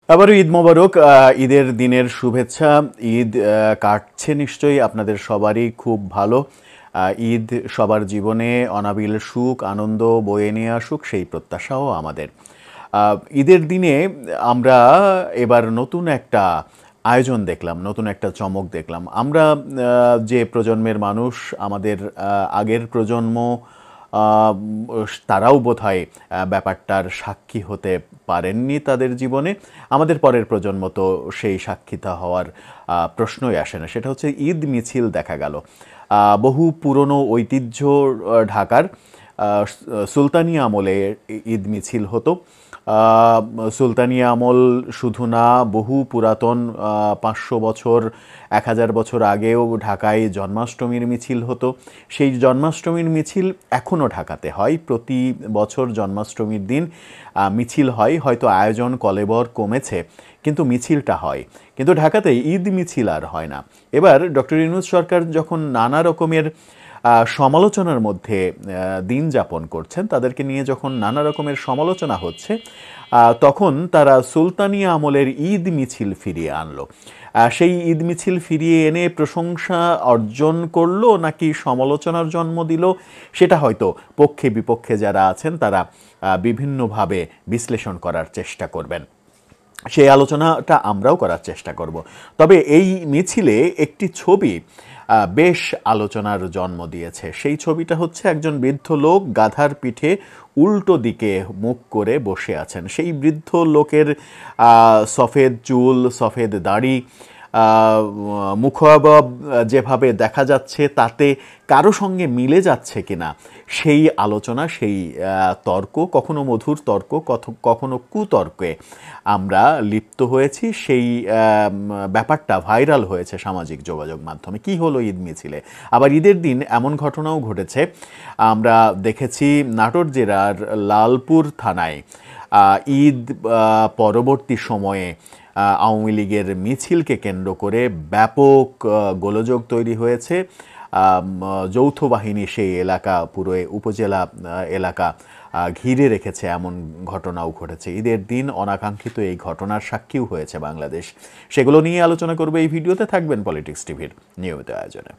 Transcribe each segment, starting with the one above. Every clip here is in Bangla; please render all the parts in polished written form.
আবারও ঈদ মোবারক। ঈদের দিনের শুভেচ্ছা। ঈদ কাটছে নিশ্চয়ই আপনাদের সবারই খুব ভালো। ঈদ সবার জীবনে অনাবিল সুখ আনন্দ বয়ে নিয়ে আসুক, সেই প্রত্যাশাও আমাদের। ঈদের দিনে আমরা এবার নতুন একটা আয়োজন দেখলাম, নতুন একটা চমক দেখলাম। আমরা যে প্রজন্মের মানুষ, আমাদের আগের প্রজন্ম, তারাও বোধহয় ব্যাপারটার সাক্ষী হতে পারেননি তাদের জীবনে। আমাদের পরের প্রজন্ম তো সেই সাক্ষীতা হওয়ার প্রশ্নই আসে না। সেটা হচ্ছে ঈদ মিছিল দেখা গেল। বহু পুরনো ঐতিহ্য ঢাকার সুলতানি আমলে ঈদ মিছিল হতো। সুলতানি আমল শুধু না, বহু পুরাতন 500 বছর 1000 বছর আগেও ঢাকায় জন্মাষ্টমীর মিছিল হতো। সেই জন্মাষ্টমীর মিছিল এখনও ঢাকাতে হয়। প্রতি বছর জন্মাষ্টমীর দিন মিছিল হয়। হয়তো আয়োজন কলেবর কমেছে, কিন্তু মিছিলটা হয়। কিন্তু ঢাকাতে ঈদ মিছিল আর হয় না। এবার ডক্টর ইউনূস সরকার যখন নানা রকমের সমালোচনার মধ্যে দিন যাপন করছেন, তাদেরকে নিয়ে যখন নানা রকমের সমালোচনা হচ্ছে, তখন তারা সুলতানি আমলের ঈদ মিছিল ফিরিয়ে আনলো। সেই ঈদ মিছিল ফিরিয়ে এনে প্রশংসা অর্জন করলো নাকি সমালোচনার জন্ম দিল, সেটা হয়তো পক্ষে বিপক্ষে যারা আছেন তারা বিভিন্নভাবে বিশ্লেষণ করার চেষ্টা করবেন। সেই আলোচনাটা আমরাও করার চেষ্টা করব। তবে এই মিছিলে একটি ছবি বেশ আলোচনার জন্ম দিয়েছে। সেই ছবিটা হচ্ছে একজন বৃদ্ধ লোক গাধার পিঠে উল্টো দিকে মুখ করে বসে আছেন। সেই বৃদ্ধ লোকের সফেদ চুল, সফেদ দাড়ি, মুখাবয়ব যেভাবে দেখা যাচ্ছে, তাতে কারো সঙ্গে মিলে যাচ্ছে কিনা সেই আলোচনা, সেই তর্ক, কখনো মধুর তর্ক, কখনো কুতর্কে আমরা লিপ্ত হয়েছি। সেই ব্যাপারটা ভাইরাল হয়েছে সামাজিক যোগাযোগ মাধ্যমে। কি হলো ঈদ মিছিলে? আবার ঈদের দিন এমন ঘটনাও ঘটেছে, আমরা দেখেছি নাটোর জেলার লালপুর থানায় ঈদ পরবর্তী সময়ে আওয়ামী লীগের মিছিলকে কেন্দ্র করে ব্যাপক গোলযোগ তৈরি হয়েছে। যৌথ বাহিনী সেই এলাকা, পুরো উপজেলা এলাকা ঘিরে রেখেছে, এমন ঘটনাও ঘটেছে। ঈদের দিন অনাকাঙ্ক্ষিত এই ঘটনার সাক্ষীও হয়েছে বাংলাদেশ। সেগুলো নিয়ে আলোচনা করবে এই ভিডিওতে। থাকবেন পলিটিক্স টিভির নিয়মিত আয়োজনে।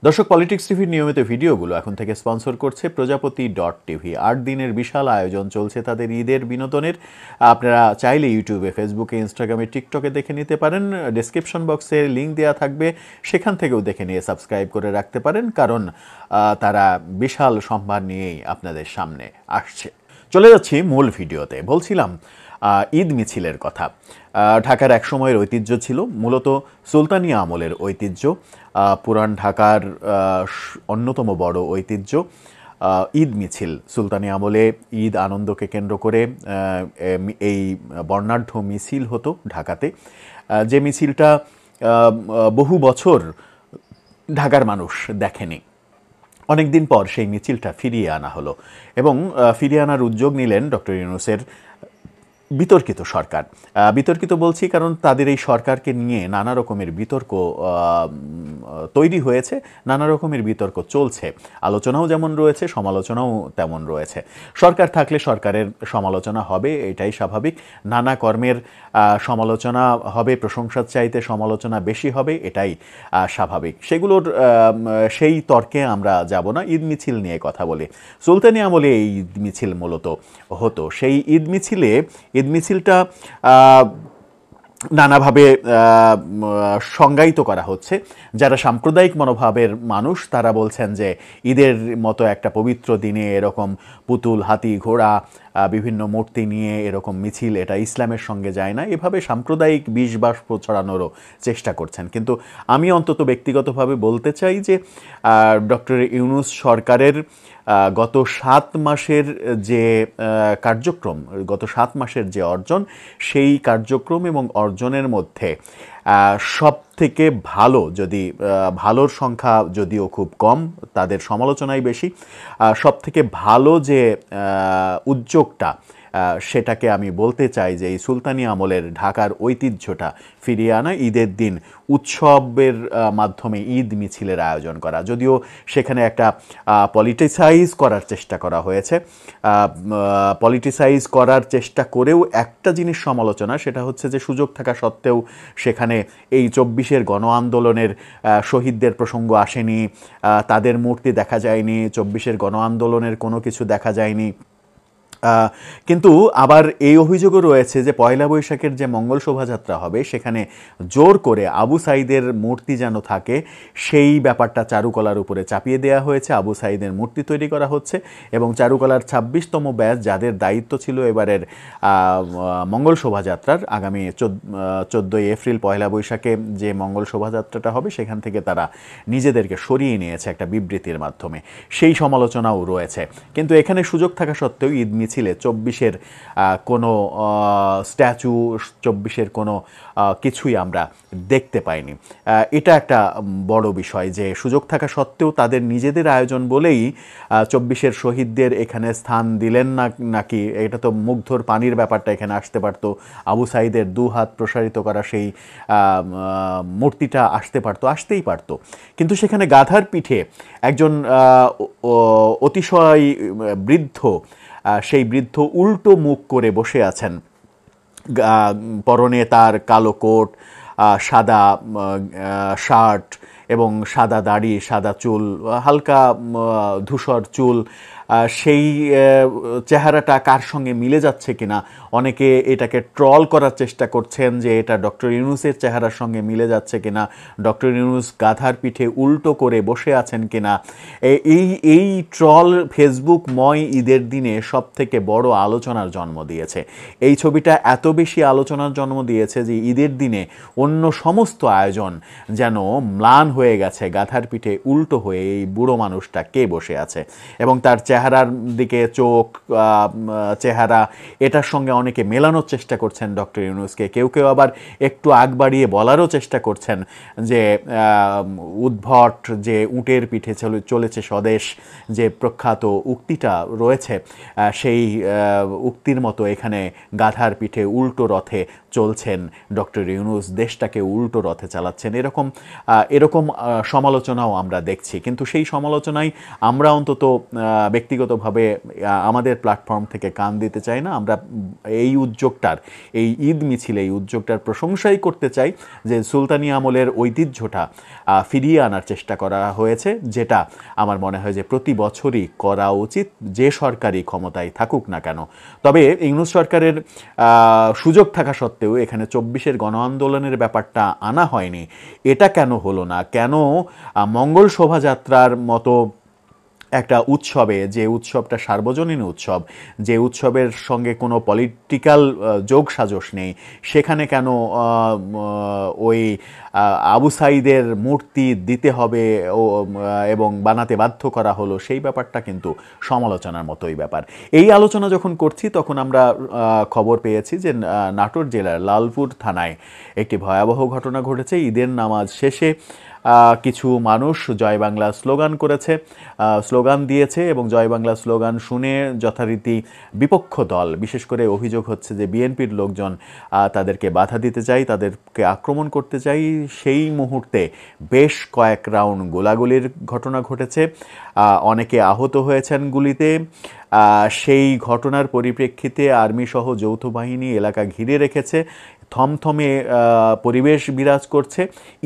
দর্শক, পলিটিক্স টিভির নিয়মিত ভিডিওগুলো এখন থেকে স্পন্সর করছে প্রজাপতি.টিভি। 8 দিনের বিশাল আয়োজন চলছে তাদের ঈদের বিনোদনের। আপনারা চাইলে ইউটিউবে, ফেসবুকে, ইনস্টাগ্রামে, টিকটকে দেখে নিতে পারেন। ডেসক্রিপশন বক্সে লিঙ্ক দেওয়া থাকবে, সেখান থেকেও দেখে নিয়ে সাবস্ক্রাইব করে রাখতে পারেন, কারণ তারা বিশাল সম্ভার নিয়েই আপনাদের সামনে আসছে। চলে যাচ্ছি মূল ভিডিওতে। বলছিলাম ঈদ মিছিলের কথা। ঢাকার এক সময়ের ঐতিহ্য ছিল, মূলত সুলতানি আমলের ঐতিহ্য, পুরান ঢাকার অন্যতম বড় ঐতিহ্য ঈদ মিছিল। সুলতানি আমলে ঈদ আনন্দকে কেন্দ্র করে এই বর্ণাঢ্য মিছিল হতো ঢাকাতে, যে মিছিলটা বহু বছর ঢাকার মানুষ দেখেনি। অনেকদিন পর সেই মিছিলটা ফিরিয়ে আনা হলো, এবং ফিরিয়ে আনার উদ্যোগ নিলেন ডক্টর ইউনূসের বিতর্কিত সরকার। বিতর্কিত বলছি কারণ তাদের এই সরকারকে নিয়ে নানা রকমের বিতর্ক তৈরি হয়েছে, নানা রকমের বিতর্ক চলছে। আলোচনাও যেমন রয়েছে, সমালোচনাও তেমন রয়েছে। সরকার থাকলে সরকারের সমালোচনা হবে, এটাই স্বাভাবিক। নানা কর্মের সমালোচনা হবে, প্রশংসার চাইতে সমালোচনা বেশি হবে, এটাই স্বাভাবিক। সেগুলোর সেই তর্কে আমরা যাব না। ঈদ মিছিল নিয়ে কথা বলি। সুলতানি আমলে এই ঈদ মিছিল মূলত হতো। সেই ঈদ মিছিলটা নানাভাবে সংজ্ঞায়িত করা হচ্ছে। যারা সাম্প্রদায়িক মনোভাবের মানুষ, তারা বলছেন যে ঈদের মতো একটা পবিত্র দিনে এরকম পুতুল, হাতি, ঘোড়া, বিভিন্ন মূর্তি নিয়ে এরকম মিছিল, এটা ইসলামের সঙ্গে যায় না। এভাবে সাম্প্রদায়িক বিষ বাষ্প ছড়ানোরও চেষ্টা করছেন। কিন্তু আমি অন্তত ব্যক্তিগতভাবে বলতে চাই যে ডক্টর ইউনূস সরকারের গত 7 মাসের যে কার্যক্রম, গত 7 মাসের যে অর্জন, সেই কার্যক্রম এবং অর্জনের মধ্যে সব থেকে ভালো, যদি ভালোর সংখ্যা যদিও খুব কম, তাদের সমালোচনাই বেশি, সব থেকে ভালো যে উদ্যোগটা সেটাকে আমি বলতে চাই যে এই সুলতানি আমলের ঢাকার ঐতিহ্যটা ফিরিয়ে আনা, ঈদের দিন উৎসবের মাধ্যমে ঈদ মিছিলের আয়োজন করা। যদিও সেখানে একটা পলিটিসাইজ করার চেষ্টা করা হয়েছে, পলিটিসাইজ করার চেষ্টা করেও একটা জিনিস সমালোচনা, সেটা হচ্ছে যে সুযোগ থাকা সত্ত্বেও সেখানে এই ২৪-এর গণ আন্দোলনের শহীদদের প্রসঙ্গ আসেনি, তাদের মূর্তি দেখা যায়নি, ২৪-এর গণ আন্দোলনের কোনো কিছু দেখা যায়নি। কিন্তু আবার এই অভিযোগও রয়েছে যে পয়লা বৈশাখের যে মঙ্গল শোভাযাত্রা হবে সেখানে জোর করে আবু সাঈদের মূর্তি যেন থাকে সেই ব্যাপারটা চারুকলার উপরে চাপিয়ে দেওয়া হয়েছে। আবু সাঈদের মূর্তি তৈরি করা হচ্ছে এবং চারুকলার ২৬তম ব্যাচ যাদের দায়িত্ব ছিল এবারের মঙ্গল শোভাযাত্রার, আগামী ১৪ই এপ্রিল পয়লা বৈশাখে যে মঙ্গল শোভাযাত্রাটা হবে সেখান থেকে তারা নিজেদেরকে সরিয়ে নিয়েছে একটা বিবৃতির মাধ্যমে, সেই সমালোচনাও রয়েছে। কিন্তু এখানে সুযোগ থাকা সত্ত্বেও ঈদ মিছিলে ২৪-এর কোনো স্ট্যাচু, ২৪-এর কোনো কিছুই আমরা দেখতে পাইনি। এটা একটা বড় বিষয় যে সুযোগ থাকা সত্ত্বেও তাদের নিজেদের আয়োজন বলেই ২৪-এর শহীদদের এখানে স্থান দিলেন না নাকি, এটা তো মুগ্ধর পানির ব্যাপারটা এখানে আসতে পারতো, আবু সাঈদের দু হাত প্রসারিত করা সেই মূর্তিটা আসতে পারতো, আসতেই পারতো। কিন্তু সেখানে গাধার পিঠে একজন অতিশয় বৃদ্ধ, সেই বৃদ্ধ উল্টো মুখ করে বসে আছেন, পরনে তার কালো কোট, সাদা শার্ট এবং সাদা দাড়ি, সাদা চুল, হালকা ধূসর চুল, সেই চেহারাটা কার সঙ্গে মিলে যাচ্ছে কিনা, অনেকে এটাকে ট্রল করার চেষ্টা করছেন যে এটা ডক্টর ইউনূসের চেহারার সঙ্গে মিলে যাচ্ছে কিনা, ডক্টর ইউনূস গাধার পিঠে উল্টো করে বসে আছেন কিনা। এই ট্রল ফেসবুকময় ঈদের দিনে সবথেকে বড় আলোচনার জন্ম দিয়েছে। এই ছবিটা এত বেশি আলোচনার জন্ম দিয়েছে যে ঈদের দিনে অন্য সমস্ত আয়োজন যেন ম্লান হয়ে গেছে, গাধার পিঠে উল্টো হয়ে এই বুড়ো মানুষটা কে বসে আছে এবং তার চেহারার দিকে চোখ, চেহারা, এটার সঙ্গে অনেকে মেলানোর চেষ্টা করছেন ডক্টর ইউনূসকে। কেউ কেউ আবার একটু আগ বাড়িয়ে বলারও চেষ্টা করছেন যে উদ্ভট যে উটের পিঠে চলেছে স্বদেশ, যে প্রখ্যাত উক্তিটা রয়েছে, সেই উক্তির মতো এখানে গাধার পিঠে উল্টো রথে চলছেন ডক্টর ইউনূস, দেশটাকে উল্টো রথে চালাচ্ছেন, এরকম সমালোচনাও আমরা দেখছি। কিন্তু সেই সমালোচনায় আমরা অন্তত ব্যক্তিগতভাবে আমাদের প্ল্যাটফর্ম থেকে কান দিতে চাই না। আমরা এই উদ্যোগটার, এই ঈদ মিছিলে এই উদ্যোগটার প্রশংসাই করতে চাই যে সুলতানি আমলের ঐতিহ্যটা ফিরিয়ে আনার চেষ্টা করা হয়েছে, যেটা আমার মনে হয় যে প্রতি বছরই করা উচিত, যে সরকারই ক্ষমতায় থাকুক না কেন। তবে ইউনূস সরকারের সুযোগ থাকা সত্ত্বেও এখানে ২৪-এর গণ আন্দোলনের ব্যাপারটা আনা হয়নি, এটা কেন হলো না? কেন মঙ্গল শোভাযাত্রার মতো একটা উৎসবে, যে উৎসবটা সার্বজনীন উৎসব, যে উৎসবের সঙ্গে কোনো পলিটিক্যাল যোগ সাজশ নেই, সেখানে কেন ওই আবু সাঈদের মূর্তি দিতে হবে এবং বানাতে বাধ্য করা হলো, সেই ব্যাপারটা কিন্তু সমালোচনার মতোই ব্যাপার। এই আলোচনা যখন করছি তখন আমরা খবর পেয়েছি যে নাটোর জেলার লালপুর থানায় একটি ভয়াবহ ঘটনা ঘটেছে। ঈদের নামাজ শেষে কিছু মানুষ জয় বাংলা স্লোগান করেছে, স্লোগান দিয়েছে এবং জয় বাংলা স্লোগান শুনে যথারীতি বিপক্ষ দল, বিশেষ করে অভিযোগ হচ্ছে যে বিএনপির লোকজন তাদেরকে বাধা দিতে চাই, তাদেরকে আক্রমণ করতে চাই, সেই মুহূর্তে বেশ কয়েক রাউন্ড গোলাগুলির ঘটনা ঘটেছে, অনেকে আহত হয়েছেন গুলিতে। সেই ঘটনার পরিপ্রেক্ষিতে আর্মি সহ যৌথ বাহিনী এলাকা ঘিরে রেখেছে, থমথমে পরিবেশ বিরাজ করছে।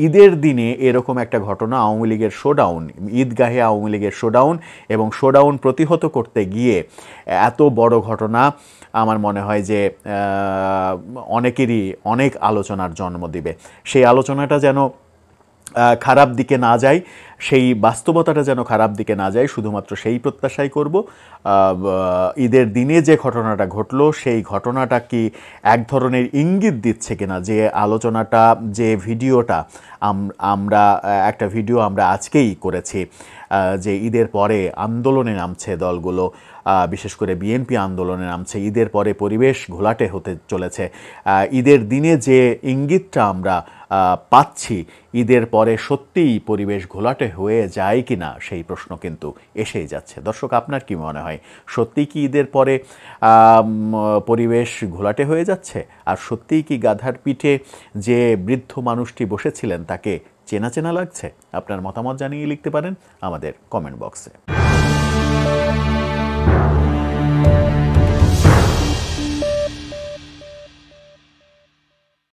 ঈদের দিনে এরকম একটা ঘটনা, আওয়ামী লীগের শোডাউন, ঈদগাহে আওয়ামী লীগের শোডাউন, এবং শোডাউন প্রতিহত করতে গিয়ে এত বড় ঘটনা আমার মনে হয় যে অনেকেরই অনেক আলোচনার জন্ম দিবে। সেই আলোচনাটা যেন খারাপ দিকে না যায়, সেই বাস্তবতাটা যেন খারাপ দিকে না যায়, শুধুমাত্র সেই প্রত্যাশাই করব। ঈদের দিনে যে ঘটনাটা ঘটলো সেই ঘটনাটা কি এক ধরনের ইঙ্গিত দিচ্ছে কিনা, যে আলোচনাটা, যে ভিডিওটা আমরা একটা ভিডিও আমরা আজকেই করেছি যে ঈদের পরে আন্দোলনে নামছে দলগুলো, বিশেষ করে বিএনপি আন্দোলনে নামছে, ঈদের পরে পরিবেশ ঘোলাটে হতে চলেছে, ঈদের দিনে যে ইঙ্গিতটা আমরা পাচ্ছি, ঈদের পরে সত্যিই পরিবেশ ঘোলাটে ঘোলাটে হয়ে যায় কি না সেই প্রশ্ন কিন্তু এসেই যাচ্ছে। দর্শক, আপনার কি মনে হয়, সত্যিই কি ঈদের পরে পরিবেশ ঘোলাটে হয়ে যাচ্ছে? আর সত্যিই কি গাধার পিঠে যে বৃদ্ধ মানুষটি বসেছিলেন তাকে চেনা চেনা লাগছে? আপনার মতামত জানিয়ে লিখতে পারেন আমাদের কমেন্ট বক্সে।